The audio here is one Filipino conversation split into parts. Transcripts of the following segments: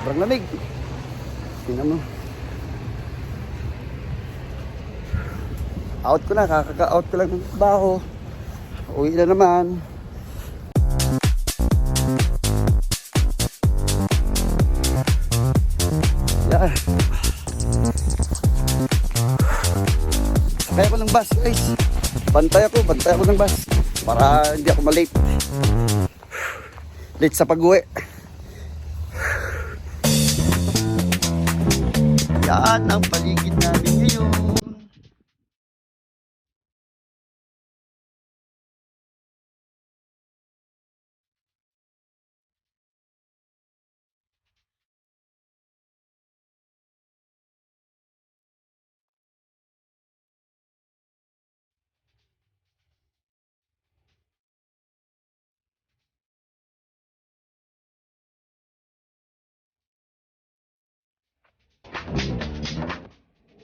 Sobrang lamig. Tingnan mo. Out ko na, kaka-out ko lang ng trabaho. Uwi na naman. Yan. Sakay ako ng bus, guys. Bantay ako ng bus. Para hindi ako malate. Late sa pag-uwi. Yan ang paligid namin ngayon.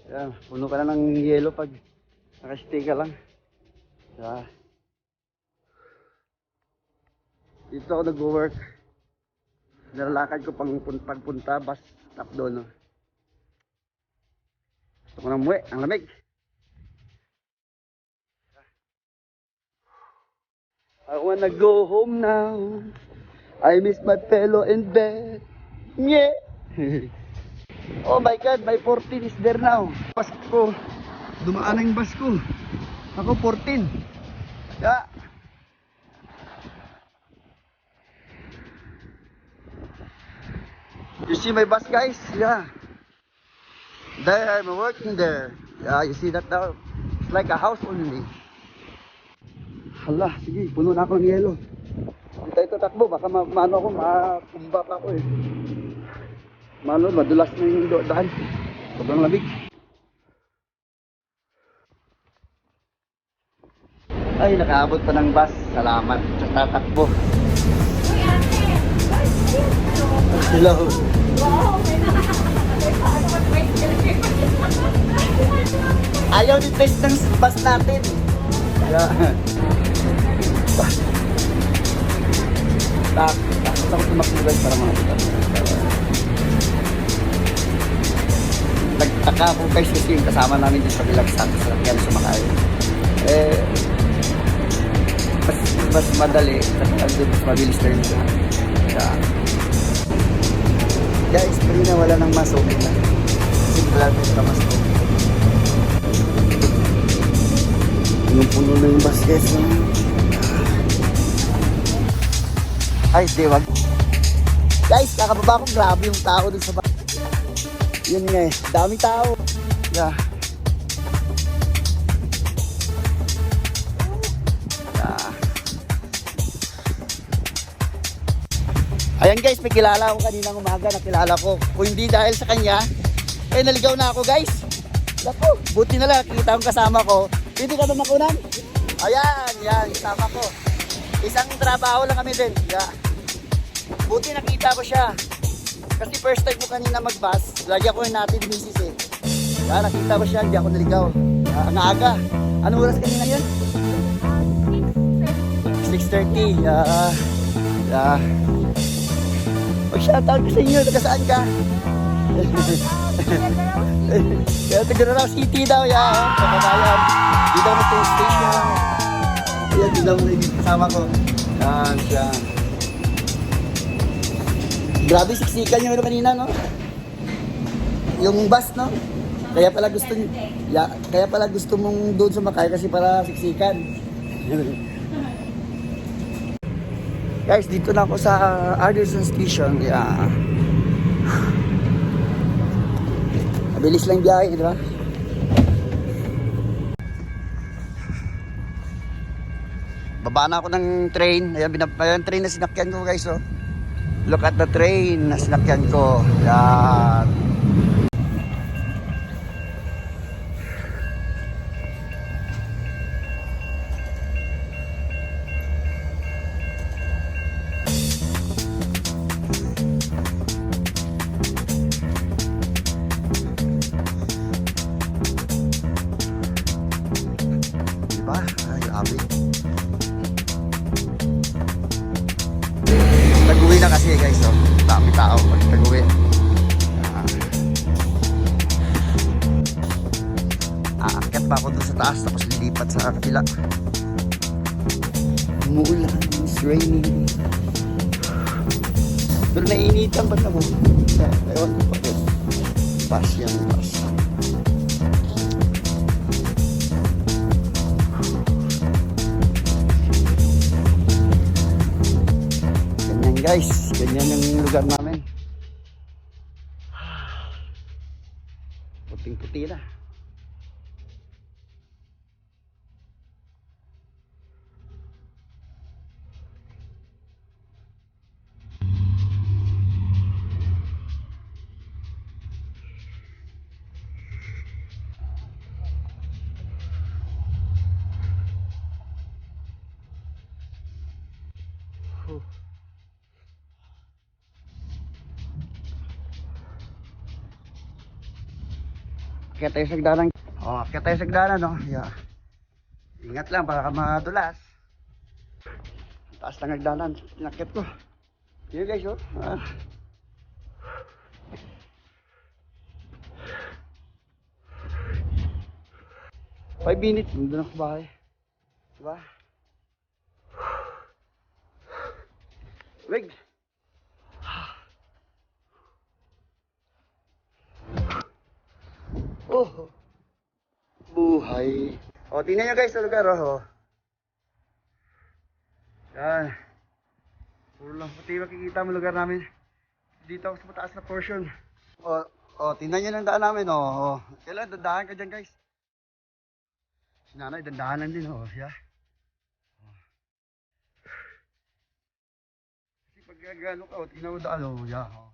Yan, puno ka na ng yelo pag nakastay ka lang. Yan. Dito ako nag-work. Nalalakad ko pagpunta, bus stop doon. No? Gusto ko na umuwi, ang lamig. I wanna go home now. I miss my pillow in bed. Yeah. Oh my God, my 14 is there now. Bus ko, dumaan na yung bus ko. Ako 14. Yeah. You see my bus, guys? Yeah. There, I'm working there. Yeah, you see that now? It's like a house only. Hala, sige, puno na ako ng yelo. Hindi tayo tatakbo, baka maano ako, makumba pa ako eh. Malo, madulas na yung daan. Sobrang lamig. Ay, nakaabot pa ng bus. Salamat sa tatakbo. Hello. Ayaw ni test ng bus natin. Yeah. Takot ako tumakbo para mga nagtaka ako guys kasi yung kasama namin dito sa Bilagsan sa Lakyan sumakay. Mas madali kasi mas mabilis na yun siya. Guys, pwede na wala ng maso. Kasi wala tayo sa maso. Puno na yung basket. Ay, di wag. Guys, kakababa ko, grabe yung tao dun sa bus. Yun nga eh, daming tao. Yeah. Yeah. Ayan guys, may kilala ako kaninang umaga, nakilala ko. Kung hindi dahil sa kanya, eh naligaw na ako guys. Naku, buti na lang, kita akong kasama ko. Pwede ka na makunan? Ayan, yan, kasama ko. Isang trabaho lang kami din. Yeah. Buti nakita ko siya. Kasi first time ko kanina mag-bus, lagi ako yung natin misis eh. Kaya nakita ko siya, hindi ako naligaw. Ang aga. Anong oras kanina yun? 6:30. Mag-shoutout ko sa inyo, taga saan ka? Kaya taga Narao City daw, kababayan. Dito ako na train station. Ayan, dito ako na kasama ko. Yan siya. Grabe siksikan yung ano kanina, no? Yung bus, no? Kaya pala gusto mong doon sumakay kasi para siksikan. Guys, dito na ako sa Anderson Station. Yeah. Mabilis lang biyahe, di ba? Baba na ako ng train. Ayan, train na sinakyan ko, guys, oh. Look at the train na sinakyan ko. Yan. Diba? Ay, grabe. Nag-uwi na kasi guys, oh. Dami tao pag nag-uwi. taas tapos lilipat sa kabila. Umuulan, it's raining. Pero nainitan ba't ako? Ewan ko pa rin. Pass yan, pass. Ganyan guys, ganyan yung lugar namin. Puting-puti na. Kaya tayo sa hagdanan. Oh, kaya tayo sa hagdanan, no? Yeah. Ingat lang, baka madulas. Taas ng hagdanan. Tinakit ko. Yun guys, oh. 5 minutes, nandun ako sa bahay. Diba? Wig! Oh! Buhay! O, tingnan nyo guys sa lugar, oh. Yan. Puro lang puti makikita mo lugar namin. Dito ako sa mataas na portion. O, tingnan nyo ng daan namin, oh. Kailan, dandahan ka dyan guys. Si nanay, dandahanan din, oh. Yeah. Kasi pag gano ka, oh, tingnan mo daan, oh. Yeah, oh.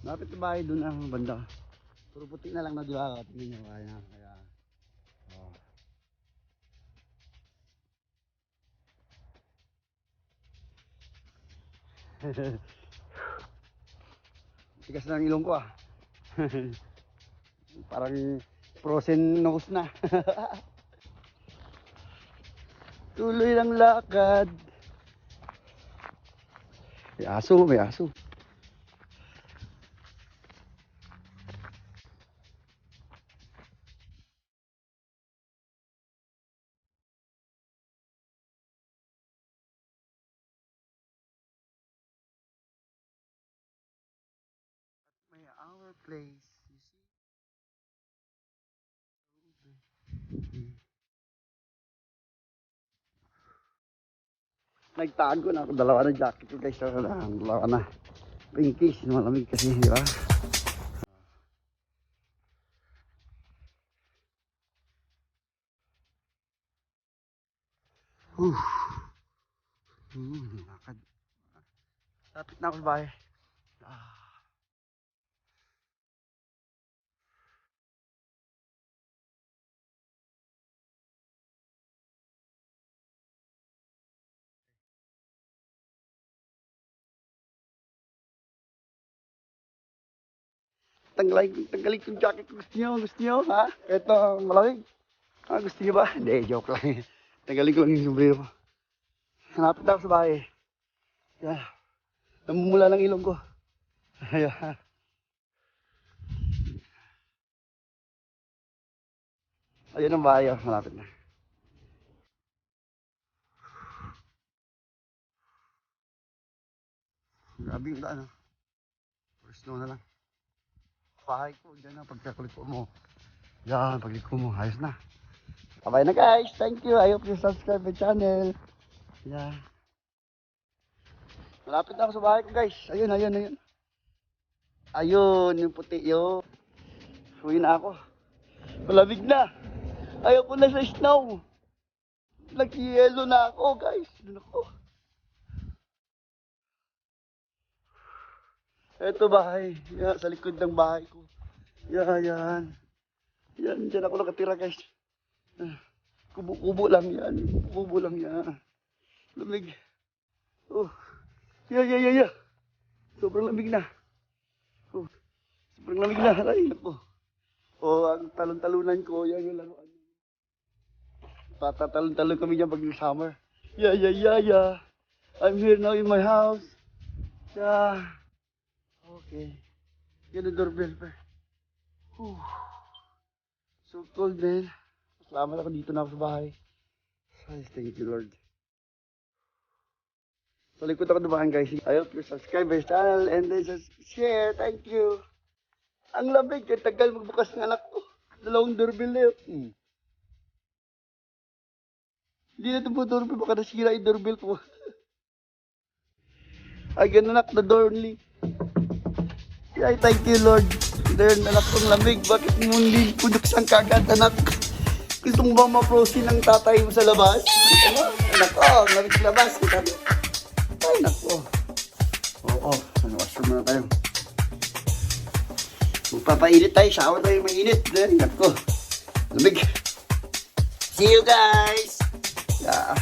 Lapit na bahay doon ang banda. Puro puti na lang na diba? Tingnan nyo kaya. Oh. Tigas na ang ilong ko ah. Parang frozen nose na. Tuloy lang lakad. May aso, may aso. May our place, you see? Nagtago na ako, dalawa na jacket ko guys. Dalawa na. Pinkish, malamig kasi, di ba? Lakad. Lapit na ako sa bahay. Tanggalin yung jacket ko. Gusto nyo, ha? Ito, malamig. Gusto nyo ba? Hindi, joke lang. Tanggalin ko lang yung sombrero ko. Hanapit ako sa bahay. Yan. Namumula ng ilong ko. Ayan. Ayun ang bahay, oh. Malapit na. Grabe yung daan, oh. Puro snow na lang. Bahay ko, dyan na, pagkakuliko mo. Yan, pagliko mo, ayos na. Bye na guys, thank you. I hope you subscribe my channel. Yan. Malapit na ako sa bahay ko guys. Ayun. Ayun, yung puti yun. Uwi na ako. Malamig na. Ayaw ko na sa snow. Nag-yelo na ako guys. Doon ako. Ito bahay. Yan, sa likod ng bahay ko. Yan. Yan, dyan ako nakatira guys. Kubo-kubo lang yan. Lamig. Oh. Yeah. Sobrang lamig na. Oh. Sobrang lamig na. Ay, naku. Oh, ang talon-talunan ko. Yan yung laruan. Patatalon-talon kami dyan pag summer. Yeah. I'm here now in my house. Yeah. Okay. Yan ang doorbell pa. Whew. So cold, man. Salamat ako dito na ako sa bahay. Ay, thank you, Lord. Sa likod ako dumaan, guys. I hope you subscribe my channel and then just share. Thank you. Ang lamig. Ang tagal magbukas ng anak ko. 2 doorbell na yun. Hindi na ito po doorbell. Baka nasira yung doorbell po. I can knock the door only. Ay, thank you, Lord. Then, anak kong lamig. Bakit mo hindi punuksan kagad, anak? Gusto mo ba ma-frozen ng tatay mo sa labas? Anak ko, lamig sa labas. Ay, anak ko. Oo, washroom muna tayo. Magpapainit tayo, shower tayo mainit. Anak ko, lamig. See you guys! Yeah.